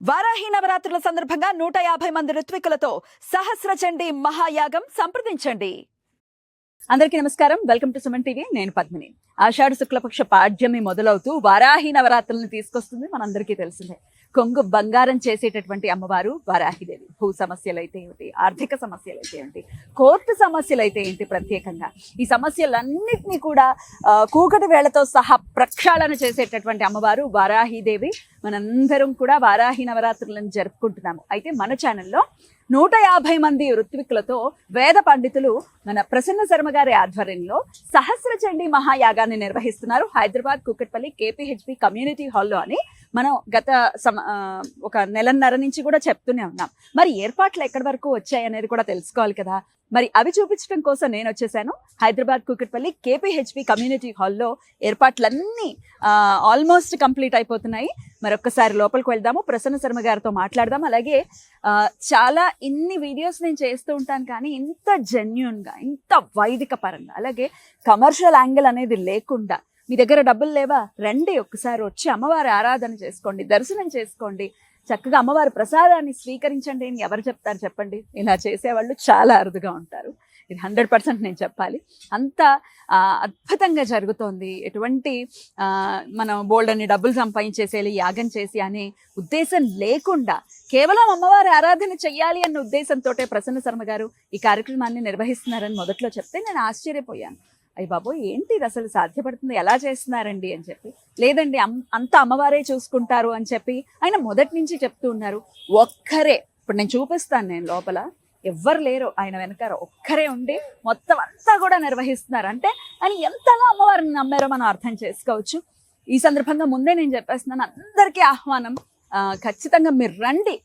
వారాహి నవరాత్రుల సందర్భంగా 150 మంది ఋత్వికులతో సహస్ర చండీ మహాయాగం సంప్రదించండి. అందరికీ నమస్కారం. Welcome to Suman TV. నేను పద్మిని. ఆషాఢ శుక్లపక్ష పాడ్యమి మొదలవుతూ వారాహి నవరాత్రులను తీసుకొస్తుంది. మనందరికీ తెలిసిందే. కొంగు బంగారం చేసేటటువంటి అమ్మవారు వారాహిదేవి. భూ సమస్యలు అయితే ఏమిటి, ఆర్థిక సమస్యలు అయితే ఏంటి, కోర్టు సమస్యలు అయితే ఏంటి, ప్రత్యేకంగా ఈ సమస్యలన్నింటినీ కూడా కూకటి వేళతో సహా ప్రక్షాళన చేసేటటువంటి అమ్మవారు వారాహిదేవి. మనందరం కూడా వారాహి నవరాత్రులను జరుపుకుంటున్నాము. అయితే మన ఛానల్లో 150 మంది ఋత్వికులతో వేద పండితులు మన ప్రసన్న శర్మ గారి ఆధ్వర్యంలో సహస్ర చండీ మహాయాగాన్ని నిర్వహిస్తున్నారు. హైదరాబాద్ కూకట్పల్లి KPHP కమ్యూనిటీ హాల్లో అని మనం గత ఒక నెలన్నర నుంచి కూడా చెప్తూనే ఉన్నాం. మరి ఏర్పాట్లు ఎక్కడి వరకు వచ్చాయి అనేది కూడా తెలుసుకోవాలి కదా. మరి అవి చూపించడం కోసం నేను వచ్చేసాను. హైదరాబాద్ కూకట్పల్లి KPHP కమ్యూనిటీ హాల్లో ఏర్పాట్లన్నీ ఆల్మోస్ట్ కంప్లీట్ అయిపోతున్నాయి. మరొక్కసారి లోపలికి వెళ్దాము, ప్రసన్న శర్మ గారితో మాట్లాడదాం. అలాగే చాలా ఇన్ని వీడియోస్ నేను చేస్తూ ఉంటాను, కానీ ఇంత జెన్యూన్గా, ఇంత వైదిక పరంగా, అలాగే కమర్షియల్ యాంగిల్ అనేది లేకుండా, మీ దగ్గర డబ్బులు లేవా, రండి ఒక్కసారి వచ్చి అమ్మవారి ఆరాధన చేసుకోండి, దర్శనం చేసుకోండి, చక్కగా అమ్మవారి ప్రసాదాన్ని స్వీకరించండి అని ఎవరు చెప్తారు చెప్పండి? ఇలా చేసేవాళ్ళు చాలా అరుదుగా ఉంటారు. ఇది 100% నేను చెప్పాలి. అంత అద్భుతంగా జరుగుతోంది. ఎటువంటి మనం బోల్డ్ అని డబ్బులు సంపాదించేసేయాలి, యాగం చేసి అనే ఉద్దేశం లేకుండా కేవలం అమ్మవారి ఆరాధన చెయ్యాలి అన్న ఉద్దేశంతో ప్రసన్న శర్మ గారు ఈ కార్యక్రమాన్ని నిర్వహిస్తున్నారని మొదట్లో చెప్తే నేను ఆశ్చర్యపోయాను. అయ్య బాబోయ్, ఏంటి ఇది అసలు సాధ్యపడుతుంది, ఎలా చేస్తున్నారండి అని చెప్పి. లేదండి అంత అమ్మవారే చూసుకుంటారు అని చెప్పి ఆయన మొదటి నుంచి చెప్తూ ఉన్నారు. ఒక్కరే, ఇప్పుడు నేను చూపిస్తాను, నేను లోపల ఎవ్వరు లేరు, ఆయన వెనకాల ఒక్కరే ఉండి మొత్తం అంతా కూడా నిర్వహిస్తున్నారు. అంటే ఆయన ఎంతగా అమ్మవారిని నమ్మారో మనం అర్థం చేసుకోవచ్చు. ఈ సందర్భంగా ముందే నేను చెప్పేస్తున్నాను, అందరికీ ఆహ్వానం. ఖచ్చితంగా మీరు రండి.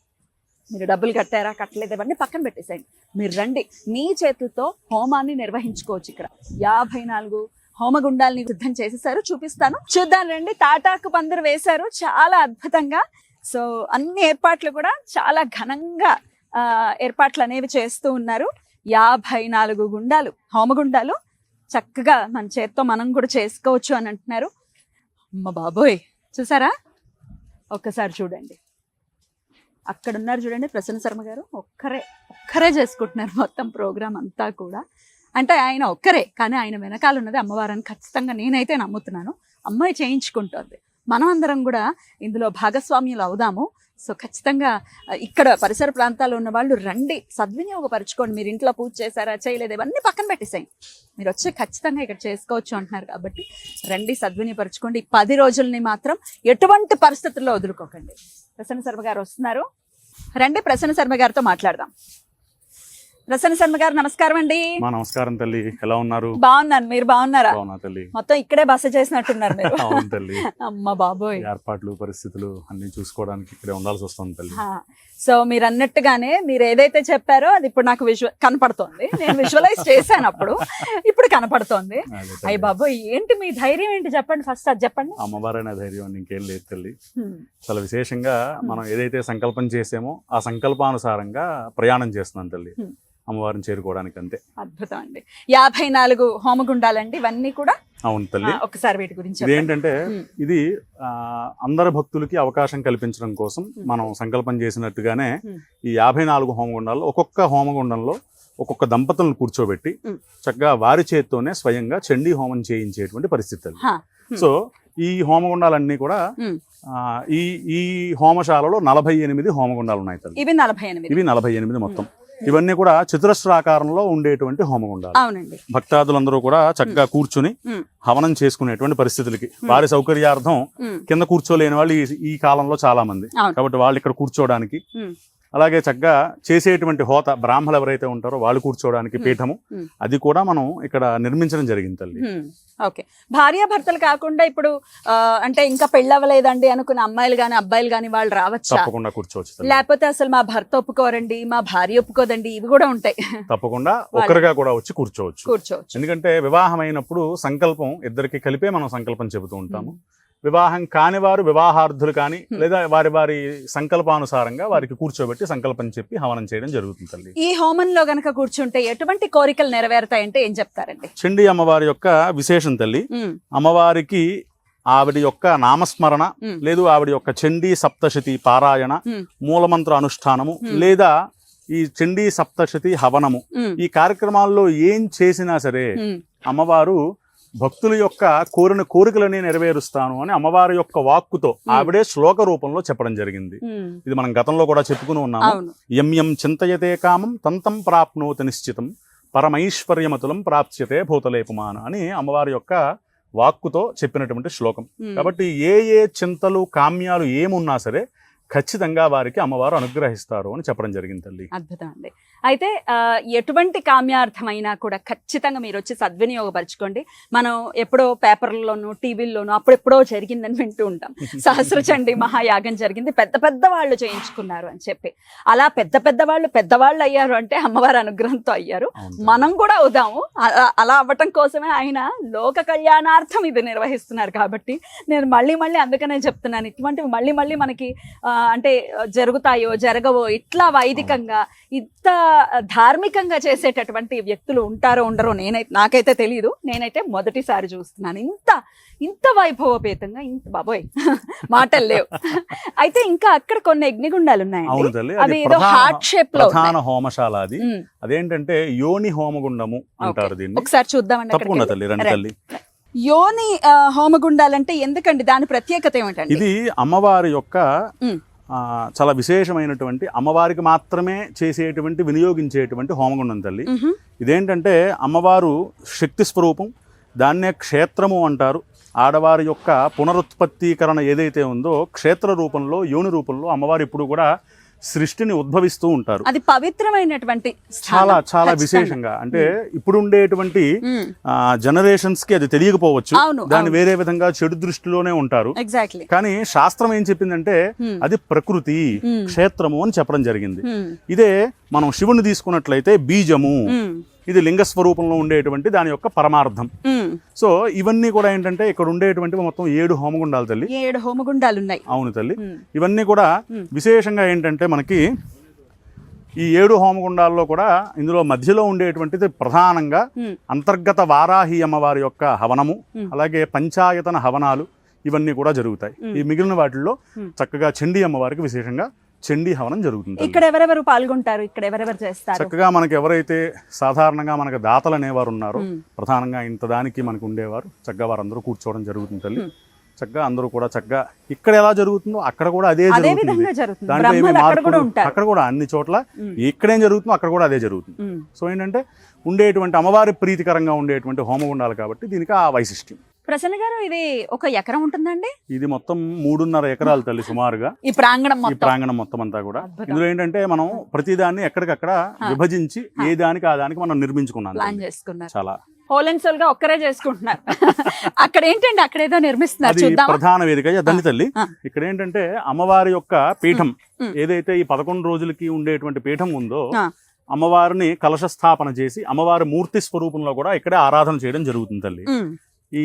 మీరు డబ్బులు కట్టారా, కట్టలేదు, ఇవన్నీ పక్కన పెట్టేసేయండి. మీరు రండి, మీ చేతులతో హోమాన్ని నిర్వహించుకోవచ్చు. ఇక్కడ 54 హోమగుండాలని సిద్ధం చేసేసారు, చూపిస్తాను, చూద్దాం రండి. తాటాకు పందిరి వేశారు చాలా అద్భుతంగా. సో అన్ని ఏర్పాట్లు కూడా చాలా ఘనంగా ఏర్పాట్లు అనేవి చేస్తూ ఉన్నారు. 54 గుండాలు, హోమగుండాలు చక్కగా మన చేత్తో మనం కూడా చేసుకోవచ్చు అని అంటున్నారు. అమ్మ బాబోయ్, చూసారా? ఒక్కసారి చూడండి, అక్కడ ఉన్నారు చూడండి ప్రసన్న శర్మ గారు. ఒక్కరే చేసుకుంటున్నారు మొత్తం ప్రోగ్రామ్ అంతా కూడా. అంటే ఆయన ఒక్కరే, కానీ ఆయన వెనకాల ఉన్నది అమ్మవారిని ఖచ్చితంగా నేనైతే నమ్ముతున్నాను. అమ్మాయి చేయించుకుంటుంది. మనం అందరం కూడా ఇందులో భాగస్వామ్యులు అవుదాము. సో ఖచ్చితంగా ఇక్కడ పరిసర ప్రాంతాల్లో ఉన్న వాళ్ళు రండి, సద్వినియోగపరచుకోండి. మీరు ఇంట్లో పూజ చేశారా, చేయలేదు, ఇవన్నీ పక్కన పెట్టేసాయి. మీరు వచ్చి ఖచ్చితంగా ఇక్కడ చేసుకోవచ్చు అంటున్నారు కాబట్టి రండి, సద్వినియోగపరచుకోండి. 10 రోజుల్ని మాత్రం ఎటువంటి పరిస్థితుల్లో వదులుకోకండి. ప్రసన్న శర్మ గారు వస్తున్నారు, రండి, ప్రసన్న శర్మ గారితో మాట్లాడదాం. ప్రసన్న శర్మ గారు నమస్కారం అండి. నమస్కారం తల్లి, ఎలా ఉన్నారు? బాగున్నాను, మీరు బాగున్నారా? తల్లి, మొత్తం ఇక్కడే బస చేసినట్టున్నారు మీరు. అవును తల్లి. అమ్మ బాబోయ్, ఏర్పాట్లు పరిస్థితులు అన్ని చూసుకోవడానికి ఇక్కడే ఉండాల్సి వస్తుంది తల్లి. సో మీరు అన్నట్టుగానే మీరు ఏదైతే చెప్పారో అది ఇప్పుడు నాకు కనపడుతోంది. నేను విజువలైజ్ చేశాను అప్పుడు, ఇప్పుడు కనపడుతోంది. అయ్య బాబోయ్, ఏంటి మీ ధైర్యం ఏంటి చెప్పండి, ఫస్ట్ అది చెప్పండి. అమ్మవారైన ధైర్యం ఇంకేం లేదు తల్లి. చాలా విశేషంగా మనం ఏదైతే సంకల్పం చేసామో ఆ సంకల్పానుసారంగా ప్రయాణం చేస్తున్నాం తల్లి, అమ్మవారిని చేరుకోవడానికి. అంతే. అద్భుతం అండి. 54 హోమగుండాలండి ఇవన్నీ కూడా. అవును తల్లి. ఒకసారి వీటి గురించి ఏంటంటే, ఇది అందరి భక్తులకి అవకాశం కల్పించడం కోసం మనం సంకల్పం చేసినట్టుగానే ఈ 54 హోమగుండాల్లో ఒక్కొక్క హోమగుండంలో ఒక్కొక్క దంపతులను కూర్చోబెట్టి చక్కగా వారి చేత్తోనే స్వయంగా చండీ హోమం చేయించేటువంటి పరిస్థితి. సో ఈ హోమగుండాలన్నీ కూడా ఈ హోమశాలలో 48 హోమగుండాలు ఉన్నాయి తల్లి. ఇవి 48 మొత్తం. ఇవన్నీ కూడా చతురస్రాకారంలో ఉండేటువంటి హోమగుండాలు. భక్తాదులందరూ కూడా చక్కగా కూర్చుని హవనం చేసుకునేటువంటి పరిస్థితులకి వారి సౌకర్యార్థం కింద కూర్చోలేని వాళ్ళు ఈ కాలంలో చాలా మంది, కాబట్టి వాళ్ళు ఇక్కడ కూర్చోడానికి, అలాగే చక్కగా చేసేటువంటి హోత బ్రాహ్మలు ఎవరైతే ఉంటారో వాళ్ళు కూర్చోవడానికి పీఠము అది కూడా మనం ఇక్కడ నిర్మించడం జరిగింది తల్లి. ఓకే. భార్యాభర్తలు కాకుండా ఇప్పుడు అంటే ఇంకా పెళ్ళవలేదండి అనుకున్న అమ్మాయిలు గాని అబ్బాయిలు గాని వాళ్ళు రావచ్చు, తప్పకుండా కూర్చోవచ్చు. లేకపోతే అసలు మా భర్త ఒప్పుకోరండి, మా భార్య ఒప్పుకోదండి, ఇవి కూడా ఉంటాయి. తప్పకుండా ఒకరిగా కూడా వచ్చి కూర్చోవచ్చు. ఎందుకంటే వివాహం అయినప్పుడు సంకల్పం ఇద్దరికి కలిపే మనం సంకల్పం చెబుతూ ఉంటాము. వివాహం కాని వారు, వివాహార్థులు కానీ, లేదా వారి సంకల్పానుసారంగా వారికి కూర్చోబెట్టి సంకల్పం చెప్పి హవనం చేయడం జరుగుతుంది తల్లి. ఈ హోమంలో గనక కూర్చుంటే ఎటువంటి కోరికలు నెరవేరుతాయంటే ఏం చెప్తారండి? చండీ అమ్మవారి యొక్క విశేషం తల్లి. అమ్మవారికి ఆవిడ యొక్క నామస్మరణ లేదు ఆవిడ యొక్క చండీ సప్తశతి పారాయణ మూలమంత్ర అనుష్ఠానము లేదా ఈ చండీ సప్తశతి హవనము ఈ కార్యక్రమాల్లో ఏం చేసినా సరే అమ్మవారు భక్తుల యొక్క కోరిన కోరికలని నెరవేరుస్తాను అని అమ్మవారి యొక్క వాక్కుతో ఆవిడే శ్లోక రూపంలో చెప్పడం జరిగింది. ఇది మనం గతంలో కూడా చెప్పుకుని ఉన్నాము. యం చింతయతే కామం తంతం ప్రాప్నోతి నిశ్చితం పరమైశ్వర్యమతులం ప్రాప్స్యతే భూతలేపుమాన అని అమ్మవారి యొక్క వాక్కుతో చెప్పినటువంటి శ్లోకం. కాబట్టి ఏ చింతలు కామ్యాలు ఏమున్నా సరే ఖచ్చితంగా వారికి అమ్మవారు అనుగ్రహిస్తారు అని చెప్పడం జరిగింది తల్లి. అద్భుతం అండి. అయితే ఎటువంటి కామ్యార్థమైనా కూడా ఖచ్చితంగా మీరు వచ్చి సద్వినియోగపరచుకోండి. మనం ఎప్పుడో పేపర్లలోనూ టీవీల్లోనూ అప్పుడెప్పుడో జరిగిందని వింటూ ఉంటాం. సహస్రచండి మహాయాగం జరిగింది, పెద్ద పెద్ద వాళ్ళు చేయించుకున్నారు అని చెప్పి. అలా పెద్ద వాళ్ళు అయ్యారు అంటే అమ్మవారి అనుగ్రహంతో అయ్యారు. మనం కూడా అవుదాము. అలా అవ్వటం కోసమే ఆయన లోక కళ్యాణార్థం ఇది నిర్వహిస్తున్నారు. కాబట్టి నేను మళ్ళీ అందుకనే చెప్తున్నాను, ఇటువంటివి మళ్ళీ మనకి అంటే జరుగుతాయో జరగవో ఇట్లా వైదికంగా ఇంత ధార్మికంగా చేసేటటువంటి వ్యక్తులు ఉంటారో ఉండరో నాకైతే తెలియదు. నేనైతే మొదటిసారి చూస్తున్నాను ఇంత వైభవపేతంగా. ఇంత బాబోయ్ మాటలు లేవు. అయితే ఇంకా అక్కడ కొన్ని అగ్నిగుండాలు ఉన్నాయండి. అవి ఏదో హార్ట్ షేప్ లో ప్రధాన హోమశాల అది. అదేంటంటే యోని హోమగుండము అంటారు దీన్ని. ఒకసారి చూద్దామండి. తప్పకుండా తల్లి, రండి తల్లి. యోని హోమగుండాలంటే ఎందుకండి, దాని ప్రత్యేకత ఏమిటండి? ఇది అమ్మవారి యొక్క చాలా విశేషమైనటువంటి అమ్మవారికి మాత్రమే చేసేటువంటి వినియోగించేటువంటి హోమగుండం తల్లి. ఇదేంటంటే అమ్మవారు శక్తి స్వరూపం, దాన్నే క్షేత్రము అంటారు. ఆడవారి యొక్క పునరుత్పత్తీకరణ ఏదైతే ఉందో క్షేత్ర రూపంలో యోని రూపంలో అమ్మవారు ఇప్పుడు కూడా సృష్టిని ఉద్భవిస్తూ ఉంటారు. అది పవిత్రమైనటువంటి చాలా విశేషంగా. అంటే ఇప్పుడు ఉండేటువంటి జనరేషన్స్ కి అది తెలియకపోవచ్చు, దాన్ని వేరే విధంగా చెడు దృష్టిలోనే ఉంటారు. కానీ శాస్త్రం ఏం చెప్పిందంటే అది ప్రకృతి క్షేత్రము అని చెప్పడం జరిగింది. ఇదే మనం శివుని తీసుకున్నట్లయితే బీజము, ఇది లింగ స్వరూపంలో ఉండేటువంటి దాని యొక్క పరమార్థం. సో ఇవన్నీ కూడా ఏంటంటే ఇక్కడ ఉండేటువంటి మొత్తం 7 హోమగుండాలు తల్లి. 7 హోమగుండాలు ఉన్నాయి. అవును తల్లి. ఇవన్నీ కూడా విశేషంగా ఏంటంటే మనకి ఈ 7 హోమగుండాల్లో కూడా ఇందులో మధ్యలో ఉండేటువంటిది ప్రధానంగా అంతర్గత వారాహి అమ్మవారి యొక్క హవనము, అలాగే పంచాయతన హవనాలు ఇవన్నీ కూడా జరుగుతాయి. ఈ మిగిలిన వాటిల్లో చక్కగా చండీ అమ్మవారికి విశేషంగా చండీ హవనం జరుగుతుంది. ఇక్కడ ఎవరెవరు పాల్గొంటారు? ఇక్కడ ఎవరెవరు చేస్తారు? చక్కగా మనకి ఎవరైతే సాధారణంగా మనకు దాతలు అనేవారు ఉన్నారో, ప్రధానంగా ఇంత దానికి మనకు ఉండేవారు, చక్కగా వారందరూ కూర్చోవడం జరుగుతుంది తల్లి. చక్కగా అందరూ కూడా చక్కగా ఇక్కడ ఎలా జరుగుతుందో అక్కడ కూడా అదే జరుగుతుంది. దాంట్లో ఏమి మార్పు అక్కడ కూడా అన్ని చోట్ల ఇక్కడేం జరుగుతుందో అక్కడ కూడా అదే జరుగుతుంది. సో ఏంటంటే ఉండేటువంటి అమ్మవారి ప్రీతికరంగా ఉండేటువంటి హోమగుండాలు కాబట్టి దీనికి ఆ వైశిష్ట్యం. ప్రసన్న గారు, ఇది 1 ఎకరం ఉంటుందండి? ఇది మొత్తం 3.5 ఎకరాలు తల్లి సుమారుగా. ఈ ప్రాంగణం మొత్తం అంతా కూడా. ఇందులో ఏంటంటే మనం ప్రతిదాన్ని ఎక్కడికక్కడ విభజించి ఏ దానికి ఆ దానికి మనం నిర్మించుకున్నాం, ప్లాన్ చేసుకున్నారు. చాలా హోల్ అండ్ సోల్ గా ఒక్కరే చేసుకుంటున్నారు. అక్కడ ఏంటంటే అక్కడ ఏదో నిర్మిస్తున్నారు, ప్రధాన వేదిక దండి తల్లి. ఇక్కడ ఏంటంటే అమ్మవారి యొక్క పీఠం ఏదైతే ఈ 11 రోజులకి ఉండేటువంటి పీఠం ఉందో, అమ్మవారిని కలశ స్థాపన చేసి అమ్మవారి మూర్తి స్వరూపంలో కూడా ఇక్కడే ఆరాధన చేయడం జరుగుతుంది తల్లి. ఈ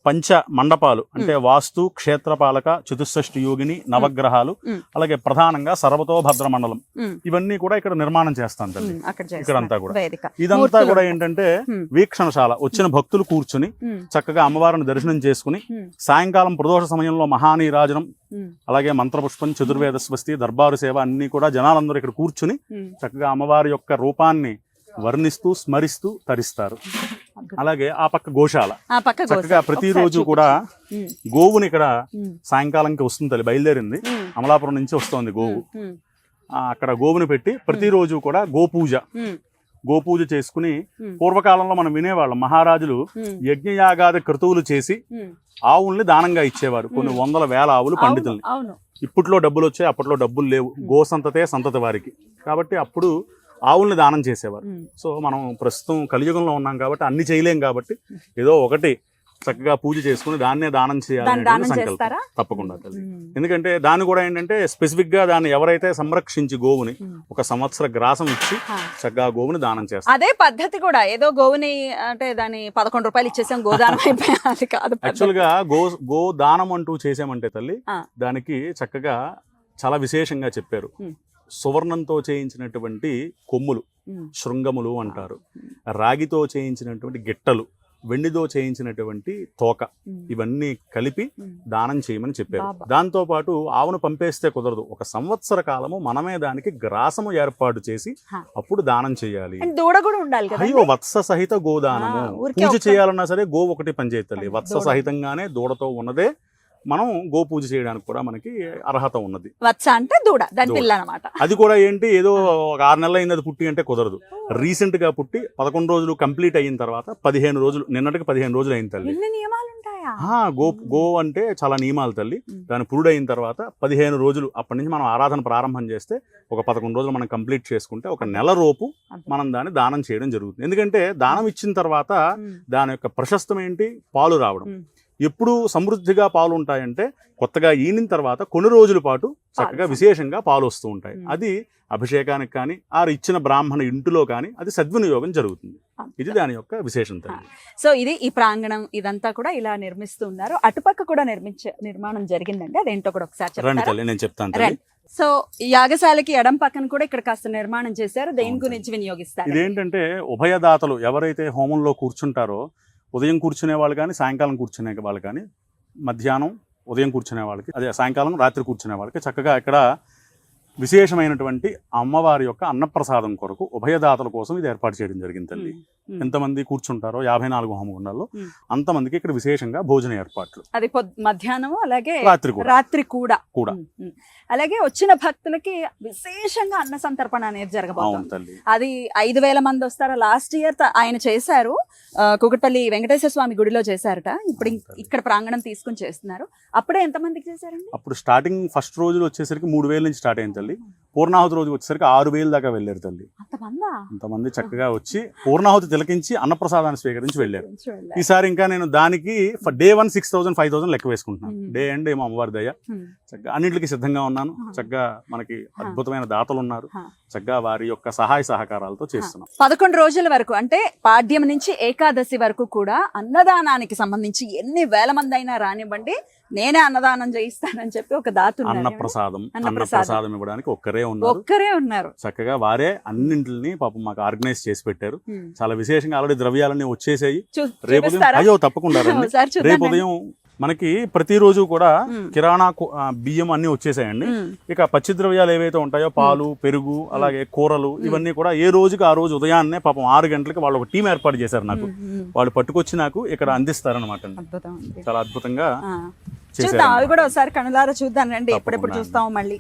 పంచ మండపాలు అంటే వాస్తు, క్షేత్రపాలక, చతుషష్ఠి యోగిని, నవగ్రహాలు, అలాగే ప్రధానంగా సర్వతోభద్ర మండలం ఇవన్నీ కూడా ఇక్కడ నిర్మాణం చేస్తాం తల్లి. ఇక్కడంతా కూడా ఇదంతా కూడా ఏంటంటే వీక్షణశాల. వచ్చిన భక్తులు కూర్చుని చక్కగా అమ్మవారిని దర్శనం చేసుకుని సాయంకాలం ప్రదోష సమయంలో మహానీరాజనం, అలాగే మంత్రపుష్పం, చతుర్వేద స్వస్తి, దర్బారు సేవ అన్ని కూడా జనాలందరూ ఇక్కడ కూర్చుని చక్కగా అమ్మవారి యొక్క రూపాన్ని వర్ణిస్తూ స్మరిస్తూ తరిస్తారు. అలాగే ఆ పక్క గోశాల, చక్కగా ప్రతిరోజు కూడా గోవుని ఇక్కడ సాయంకాలంకి వస్తుంది తల్లి, బయలుదేరింది అమలాపురం నుంచి వస్తుంది గోవు. అక్కడ గోవుని పెట్టి ప్రతిరోజు కూడా గోపూజ చేసుకుని, పూర్వకాలంలో మనం వినేవాళ్ళం మహారాజులు యజ్ఞయాగాది క్రతువులు చేసి ఆవుల్ని దానంగా ఇచ్చేవారు. కొన్ని వందల వేల ఆవులు పండితుల్ని. ఇప్పట్లో డబ్బులు వచ్చాయి, అప్పట్లో డబ్బులు లేవు. గోసంతతే సంతతి వారికి. కాబట్టి అప్పుడు ఆవుల్ని దానం చేసేవారు. సో మనం ప్రస్తుతం కలియుగంలో ఉన్నాం కాబట్టి అన్ని చేయలేం కాబట్టి ఏదో ఒకటి చక్కగా పూజ చేసుకుని దాన్నే దానం చేయాలని సంకల్పం. తప్పకుండా తల్లి. ఎందుకంటే దాన్ని కూడా ఏంటంటే స్పెసిఫిక్ గా దాన్ని ఎవరైతే సంరక్షించి గోవుని 1 సంవత్సర గ్రాసం ఇచ్చి చక్కగా గోవుని దానం చేస్తారు. అదే పద్ధతి కూడా. ఏదో గోవుని అంటే దాన్ని 11 రూపాయలు ఇచ్చేసాం గోదానం అయిపోయింది కాదు. యాక్చువల్ గా గో దానం అంటూ చేసామంటే తల్లి దానికి చక్కగా చాలా విశేషంగా చెప్పారు. సువర్ణంతో చేయించినటువంటి కొమ్ములు శృంగములు అంటారు, రాగితో చేయించినటువంటి గిట్టలు, వెండితో చేయించినటువంటి తోక ఇవన్నీ కలిపి దానం చేయమని చెప్పారు. బాబా. దాంతో పాటు ఆవును పంపేస్తే కుదరదు, ఒక సంవత్సర కాలము మనమే దానికి గ్రాసము ఏర్పాటు చేసి హా. అప్పుడు దానం చేయాలి. అండ్ దూడ కూడా ఉండాలి కదా. అయ్యో వత్స సహిత గోదానము. ఆ, ఊరికే పూజ ఒక్క- చేయాలన్నా సరే గో ఒకటి పనిచేయాలి. వత్స దూడ. సహితంగానే దూడతో ఉన్నదే మనం గో పూజ చేయడానికి కూడా మనకి అర్హత ఉన్నది. వత్స అంటే దూడ, దాని దూడ. పిల్ల అనమాట. అది కూడా ఏంటి, ఏదో ఒక 6 నెలలు అయింది అది పుట్టి అంటే కుదరదు. రీసెంట్ గా పుట్టి 11 రోజులు కంప్లీట్ అయిన తర్వాత 15 రోజులు, నిన్నటికి 15 రోజులు అయిన తల్లి. ఎన్ని నియమాలు ఉంటాయా? గో అంటే చాలా నియమాలు తల్లి. దాని పురుడు అయిన తర్వాత 15 రోజులు అప్పటి నుంచి మనం ఆరాధన ప్రారంభం చేస్తే ఒక 11 రోజులు మనం కంప్లీట్ చేసుకుంటే ఒక నెల రోపు మనం దాన్ని దానం చేయడం జరుగుతుంది. ఎందుకంటే దానం ఇచ్చిన తర్వాత దాని యొక్క ప్రశస్తం ఏంటి, పాలు రావడం. ఎప్పుడు సమృద్ధిగా పాలు ఉంటాయంటే కొత్తగా ఈనిన తర్వాత కొన్ని రోజుల పాటు చక్కగా విశేషంగా పాలు వస్తూ ఉంటాయి. అది అభిషేకానికి కానీ ఆ ఇచ్చిన బ్రాహ్మణ ఇంటిలో కానీ అది సద్వినియోగం జరుగుతుంది. ఇది దాని యొక్క విశేషం తల్లి. సో ఇది ఈ ప్రాంగణం ఇదంతా కూడా ఇలా నిర్మిస్తూ ఉన్నారు. అటుపక్క కూడా నిర్మాణం జరిగిందండి, అదేంటో కూడా ఒకసారి రండి చెప్తారా? తల్లి, నేను చెప్తాను తల్లి. సో ఈ యాగశాలకి ఎడం పక్కన కూడా ఇక్కడ కాస్త నిర్మాణం చేశారు. దేని గురించి వినియోగిస్తారు? ఇదేంటంటే ఉభయదాతలు ఎవరైతే హోమంలో కూర్చుంటారో, ఉదయం కూర్చునే వాళ్ళు కానీ సాయంకాలం కూర్చునే వాళ్ళు కానీ, మధ్యాహ్నం ఉదయం కూర్చునే వాళ్ళకి, అదే సాయంకాలం రాత్రి కూర్చునే వాళ్ళకి చక్కగా ఇక్కడ విశేషమైనటువంటి అమ్మవారి యొక్క అన్నప్రసాదం కొరకు ఉభయదాతల కోసం ఇది ఏర్పాటు చేయడం జరిగింది తల్లి. ఎంతమంది కూర్చుంటారో 54 హోమగుండాల్లో అంతమందికి ఇక్కడ విశేషంగా భోజన ఏర్పాట్లు. అది మధ్యాహ్నం అలాగే రాత్రి కూడా. కూడా అలాగే వచ్చిన భక్తులకి విశేషంగా అన్న సంతర్పణ అనేది జరగబోతుంది. తల్లి. అది 5,000 మంది వస్తారు. లాస్ట్ ఇయర్ ఆయన చేశారు, కుకట్పల్లి వెంకటేశ్వర స్వామి గుడిలో చేశారట. ఇప్పుడు ఇక్కడ ప్రాంగణం తీసుకుని చేస్తున్నారు. అప్పుడే ఎంత మందికి చేశారండి? అప్పుడు స్టార్టింగ్ ఫస్ట్ రోజులు వచ్చేసరికి 3,000 నుంచి స్టార్ట్ అయింది తల్లి. పూర్ణాహుతి రోజు వచ్చేసరికి 6,000 దాకా వెళ్ళారు తల్లి. అంతమంది చక్కగా వచ్చి పూర్ణాహుతి తిలకించి అన్నప్రసాదాన్ని స్వీకరించి వెళ్ళారు. ఈసారి ఇంకా నేను దానికి డే 1 6,000 5,000 లెక్క వేసుకుంటున్నాను. డే అండ్ ఏమో అమ్మవారి దయ. చక్కగా అన్నింటికి సిద్ధంగా ఉన్నాను. చక్కగా మనకి అద్భుతమైన దాతలు ఉన్నారు. చక్కగా వారి యొక్క సహాయ సహకారాలతో చేస్తున్నాం. 11 రోజుల వరకు అంటే పాడ్యం నుంచి ఏకాదశి వరకు కూడా అన్నదానానికి సంబంధించి ఎన్ని వేల మంది అయినా రానివ్వండి, నేనే అన్నదానం చేయిస్తానని చెప్పి ఒక దాత అన్నప్రసాదం ఇవ్వడానికి ఒక్కరే ఉన్నారు. చక్కగా వారే అన్నింటిని పాపం మాకు ఆర్గనైజ్ చేసి పెట్టారు. చాలా విశేషంగా ఆల్రెడీ ద్రవ్యాలన్నీ వచ్చేసాయి. రేపు ఉదయం అయ్యో తప్పకుండా రండి. రేపు ఉదయం మనకి ప్రతిరోజు కూడా కిరాణా బియ్యం అన్ని వచ్చేసాయండి. ఇక పచ్చి ద్రవ్యాలు ఏవైతే ఉంటాయో పాలు, పెరుగు, అలాగే కూరలు, ఇవన్నీ కూడా ఏ రోజుకి ఆ రోజు ఉదయాన్నే పాపం 6 గంటలకి వాళ్ళు ఒక టీం ఏర్పాటు చేశారు. నాకు వాళ్ళు పట్టుకొచ్చి నాకు ఇక్కడ అందిస్తారనమాట. చాలా అద్భుతంగా చూద్దాం, అవి కూడా ఒకసారి కనులారా చూద్దాం రండి. ఎప్పుడెప్పుడు చూస్తాము మళ్ళీ.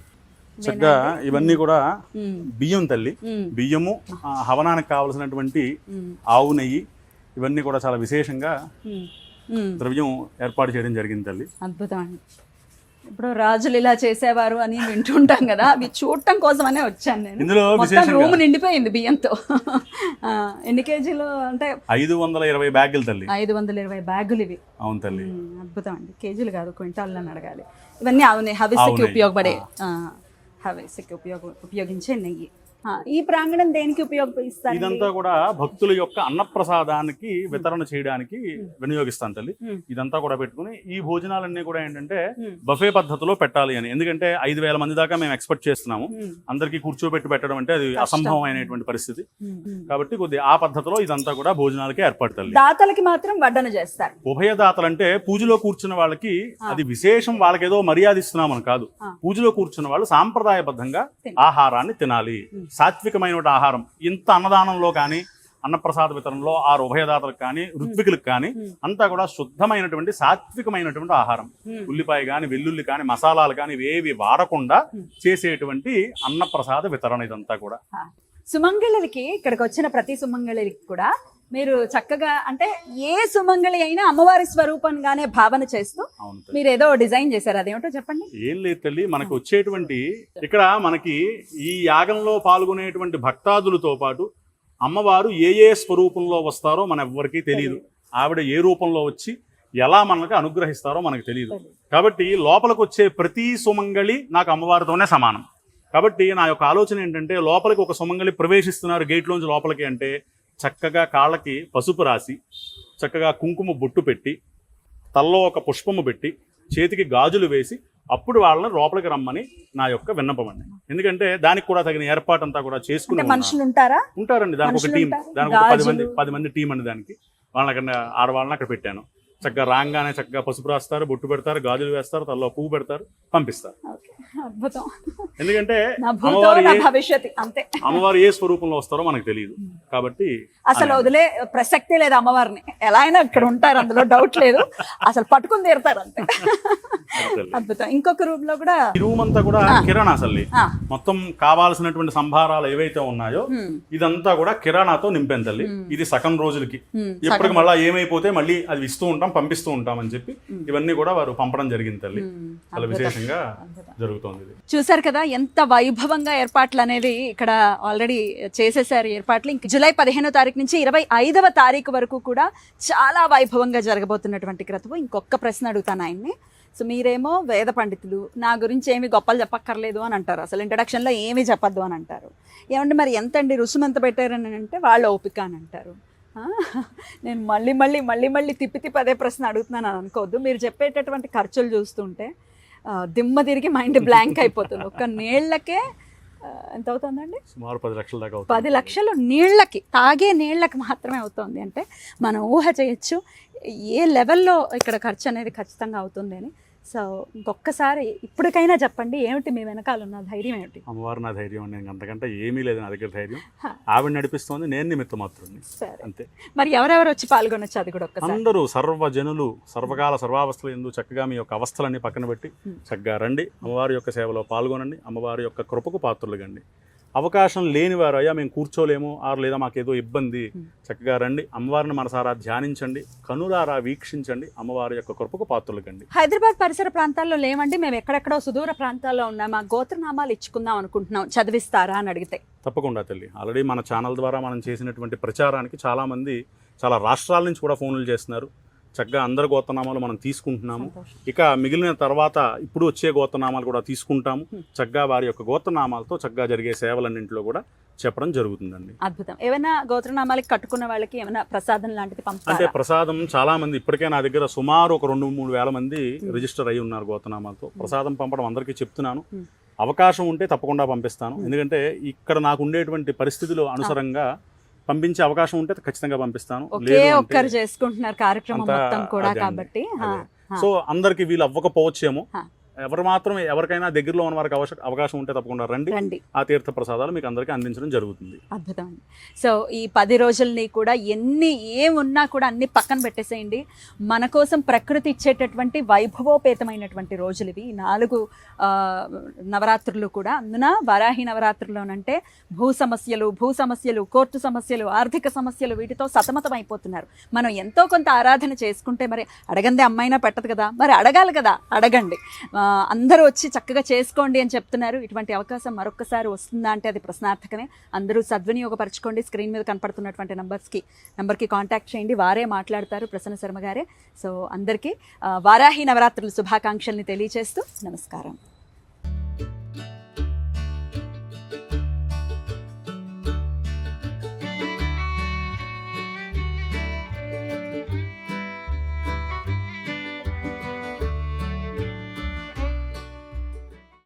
చక్కగా ఇవన్నీ కూడా బియ్యం తల్లి, బియ్యము, హవనానికి కావలసినటువంటి ఆవు నెయ్యి, ఇవన్నీ కూడా చాలా విశేషంగా ద్రవ్యం ఏర్పాటు చేయడం జరిగింది తల్లి. అద్భుతం అండి. ఇప్పుడు రాజులు ఇలా చేసేవారు అని వింటుంటాం కదా, అవి చూడటం కోసమనే వచ్చాను నేను. ఇందులో రూమ్ నిండిపోయింది బియ్యంతో. ఎన్ని కేజీలు అంటే 520 బ్యాగులు తల్లి. 520 బ్యాగులు ఇవి. అవును తల్లి. అద్భుతం అండి. కేజీలు కాదు, క్వింటాల్ అని అడగాలి. ఇవన్నీ అవునే హవిస్కి ఉపయోగపడే, హవిస్కి ఉపయోగించే నెయ్యి. ఈ ప్రాంగణం దేనికి ఉపయోగిస్తారు? ఇదంతా కూడా భక్తుల యొక్క అన్నప్రసాదానికి వితరణ చేయడానికి వినియోగిస్తాను తల్లి. ఇదంతా కూడా పెట్టుకుని ఈ భోజనాలన్నీ కూడా ఏంటంటే బఫే పద్ధతిలో పెట్టాలి అని. ఎందుకంటే 5,000 మంది దాకా మేము ఎక్స్పెక్ట్ చేస్తున్నాము. అందరికీ కూర్చోబెట్టి పెట్టడం అంటే అది అసంభవమైనటువంటి పరిస్థితి. కాబట్టి కొద్దిగా ఆ పద్ధతిలో ఇదంతా కూడా భోజనాలకి ఏర్పాటు తల్లి. దాతలకి మాత్రం వడ్డన చేస్తారు. ఉభయ దాతలు అంటే పూజలో కూర్చున్న వాళ్ళకి అది విశేషం, వాళ్ళకేదో మర్యాద ఇస్తున్నామని కాదు. పూజలో కూర్చున్న వాళ్ళు సాంప్రదాయబద్ధంగా ఆహారాన్ని తినాలి. సాత్వికమైన ఆహారం. ఇంత అన్నదానంలో కానీ అన్నప్రసాద వితరణలో ఆ ఉభయదాతలకు కానీ ఋత్వికులకు కానీ అంతా కూడా శుద్ధమైనటువంటి సాత్వికమైనటువంటి ఆహారం. ఉల్లిపాయ కానీ, వెల్లుల్లి కానీ, మసాలాలు కానీ ఇవేవి వాడకుండా చేసేటువంటి అన్నప్రసాద వితరణ ఇదంతా కూడా. సుమంగళికి ఇక్కడికి వచ్చిన ప్రతి సుమంగళికి కూడా మీరు చక్కగా అంటే ఏ సుమంగళి అయినా అమ్మవారి స్వరూపంగానే భావన చేస్తూ మీరు ఏదో డిజైన్ చేశారు, అదేమిటో చెప్పండి. ఏం లేదు తల్లి, మనకు వచ్చేటువంటి ఇక్కడ మనకి ఈ యాగంలో పాల్గొనేటువంటి భక్తాదులతో పాటు అమ్మవారు ఏ స్వరూపంలో వస్తారో మన ఎవ్వరికీ తెలియదు. ఆవిడ ఏ రూపంలో వచ్చి ఎలా మనకు అనుగ్రహిస్తారో మనకు తెలియదు. కాబట్టి లోపలికి వచ్చే ప్రతి సుమంగళి నాకు అమ్మవారితోనే సమానం. కాబట్టి నా యొక్క ఆలోచన ఏంటంటే, లోపలికి ఒక సుమంగళి ప్రవేశిస్తున్నారు గేట్లోంచి లోపలికి అంటే చక్కగా కాళ్ళకి పసుపు రాసి, చక్కగా కుంకుమ బొట్టు పెట్టి, తల్లో ఒక పుష్పము పెట్టి, చేతికి గాజులు వేసి అప్పుడు వాళ్ళని లోపలికి రమ్మని నా యొక్క విన్నపం అండి. ఎందుకంటే దానికి కూడా తగిన ఏర్పాటు అంతా కూడా చేసుకుని మనుషులు ఉంటారండి. దానికి ఒక టీం, దానికి ఒక 10 మంది టీం అండి. దానికి వాళ్ళని అక్కడ ఆడవాళ్ళని అక్కడ పెట్టాను. చక్కగా రాగానే చక్కగా పసుపు రాస్తారు, బొట్టు పెడతారు, గాజులు వేస్తారు, తలలో పువ్వు పెడతారు, పంపిస్తారు. ఓకే, అద్భుతం. ఎందుకంటే నా భూతో అమ్మవారు నా భవిష్యత్తు అంతే. అమ్మవారు ఏ స్వరూపంలో వస్తారో మనకు తెలియదు కాబట్టి అసలు వదిలే ప్రసక్తే లేదు అమ్మవారిని. ఎలా అయినా ఇక్కడ ఉంటారు, అందులో డౌట్ లేదు. అసలు పట్టుకుని తీరుతారు అంతే. అద్భుతం. ఇంకొక రూమ్ లో కూడా ఈ రూమ్ అంతా కూడా కిరాణా సల్లి. మొత్తం కావాల్సినటువంటి సంభారాలు ఏవైతే ఉన్నాయో ఇదంతా కూడా కిరాణాతో నింపాను తల్లి. ఇది సగం రోజులకి. ఎప్పటికి మళ్ళీ ఏమైపోతే మళ్ళీ అది ఇస్తూ ఉంటాం, పంపిస్తూ ఉంటాం అని చెప్పి ఇవన్నీ కూడా వారు పంపడం జరిగింది తల్లి. చాలా విశేషంగా జరుగుతోంది. చూసారు కదా ఎంత వైభవంగా ఏర్పాట్లు అనేది ఇక్కడ ఆల్రెడీ చేసేసారు ఏర్పాట్లు. ఇంక జూలై 15వ తారీఖు నుంచి 25వ తారీఖు వరకు కూడా చాలా వైభవంగా జరగబోతున్నటువంటి క్రతువు. ఇంకొక ప్రశ్న అడుగుతాను ఆయన్ని. సో మీరేమో వేద పండితులు, నా గురించి ఏమి గొప్పలు చెప్పక్కర్లేదు అని అంటారు, అసలు ఇంట్రడక్షన్లో ఏమీ చెప్పద్దు అని అంటారు. ఏమంటే మరి ఎంతండి రుసుము ఎంత పెట్టారని అంటే వాళ్ళ ఓపిక అని అంటారు. నేను మళ్ళీ తిప్పి అదే ప్రశ్న అడుగుతున్నాను అని అనుకోవద్దు. మీరు చెప్పేటటువంటి ఖర్చులు చూస్తుంటే దిమ్మ తిరిగి మైండ్ బ్లాంక్ అయిపోతుంది. ఒక్క నీళ్లకే ఎంత అవుతుందండి? సుమారు 10 లక్షల దాకా. 10 లక్షలు నీళ్ళకి, తాగే నీళ్ళకి మాత్రమే అవుతుంది అంటే మనం ఊహ చేయొచ్చు ఏ లెవెల్లో ఇక్కడ ఖర్చు అనేది ఖచ్చితంగా అవుతుంది అని. సో ఇంకొకసారి ఇప్పటికైనా చెప్పండి, ఏమిటి మీ వెనకాల ఉన్న ధైర్యం ఏమిటి? అమ్మవారు నా ధైర్యం. నేను అంతకంటే ఏమీ లేదు నా దగ్గర ధైర్యం. ఆవిడ నడిపిస్తోంది, నేను నిమిత్త మాత్రుడిని అంతే. మరి ఎవరెవరు వచ్చి పాల్గొనొచ్చు అది కూడా ఒక్కసారి? అందరూ సర్వజనులు సర్వకాల సర్వావస్థలు ఎందు చక్కగా మీ యొక్క అవస్థలన్నీ పక్కన పెట్టి చక్కగా రండి, అమ్మవారి యొక్క సేవలో పాల్గొనండి, అమ్మవారి యొక్క కృపకు పాత్రలు కండి. అవకాశం లేని వారు అయ్యా మేము కూర్చోలేము లేదా మాకేదో ఇబ్బంది, చక్కగా రండి, అమ్మవారిని మనసారా ధ్యానించండి, కనులారా వీక్షించండి, అమ్మవారి యొక్క కృపకు పాత్రలు కండి. హైదరాబాద్ పరిసర ప్రాంతాల్లో లేవండి, మేము ఎక్కడెక్కడో సుదూర ప్రాంతాల్లో ఉన్నాం, మా గోత్రనామాలు ఇచ్చుకుందాం అనుకుంటున్నాం, చదివిస్తారా అని అడిగితే? తప్పకుండా తల్లి. ఆల్రెడీ మన ఛానల్ ద్వారా మనం చేసినటువంటి ప్రచారానికి చాలామంది చాలా రాష్ట్రాల నుంచి కూడా ఫోన్లు చేస్తున్నారు. చక్కగా అందరి గోత్రనామాలు మనం తీసుకుంటున్నాము. ఇక మిగిలిన తర్వాత ఇప్పుడు వచ్చే గోత్రనామాలు కూడా తీసుకుంటాము. చక్కగా వారి యొక్క గోత్రనామాలతో చక్కగా జరిగే సేవలన్నింటిలో కూడా చెప్పడం జరుగుతుందండి. అద్భుతం. ఏమైనా గోత్రనామాలకి కట్టుకున్న వాళ్ళకి ఏమైనా ప్రసాదం లాంటిది పంపుతారా? అంటే ప్రసాదం చాలా మంది ఇప్పటికే నా దగ్గర సుమారు ఒక 2-3 వేల మంది రిజిస్టర్ అయి ఉన్నారు గోత్రనామాలతో. ప్రసాదం పంపడం అందరికీ చెప్తున్నాను. అవకాశం ఉంటే తప్పకుండా పంపిస్తాను. ఎందుకంటే ఇక్కడ నాకు ఉండేటువంటి పరిస్థితుల అనుసారంగా పంపించే అవకాశం ఉంటే ఖచ్చితంగా పంపిస్తాను. ఒక్కరు చేసుకుంటున్నారు కార్యక్రమం మొత్తం కూడా కాబట్టి. సో అందరికి వీలు అవ్వకపోవచ్చేమో, ఎవరికైనా దగ్గరలో ఉన్న వారికి అవకాశం ఉంటే తప్పకుండా రండి. ఆ తీర్థ ప్రసాదాలు మీకు అందరికీ అందించడం జరుగుతుంది. అద్భుతం. సో ఈ 10 రోజుల్ని కూడా ఏమున్నా కూడా అన్ని పక్కన పెట్టేసేయండి. మన కోసం ప్రకృతి ఇచ్చేటటువంటి వైభవోపేతమైనటువంటి రోజులు ఇవి 4 నవరాత్రులు కూడా. అందున వారాహి నవరాత్రుల్లోనంటే భూ సమస్యలు, కోర్టు సమస్యలు, ఆర్థిక సమస్యలు, వీటితో సతమతం అయిపోతున్నారు. మనం ఎంతో కొంత ఆరాధన చేసుకుంటే మరి అడగందే అమ్మాయినా పెట్టదు కదా, మరి అడగాలి కదా, అడగండి. అందరూ వచ్చి చక్కగా చేసుకోండి అని చెప్తున్నారు. ఇటువంటి అవకాశం మరొకసారి వస్తుందా అంటే అది ప్రశ్నార్థకమే. అందరూ సద్వినియోగపరచుకోండి. స్క్రీన్ మీద కనపడుతున్నటువంటి నంబర్కి కాంటాక్ట్ చేయండి, వారే మాట్లాడతారు, ప్రసన్న శర్మ గారే. సో అందరికీ వారాహి నవరాత్రుల శుభాకాంక్షల్ని తెలియజేస్తూ నమస్కారం.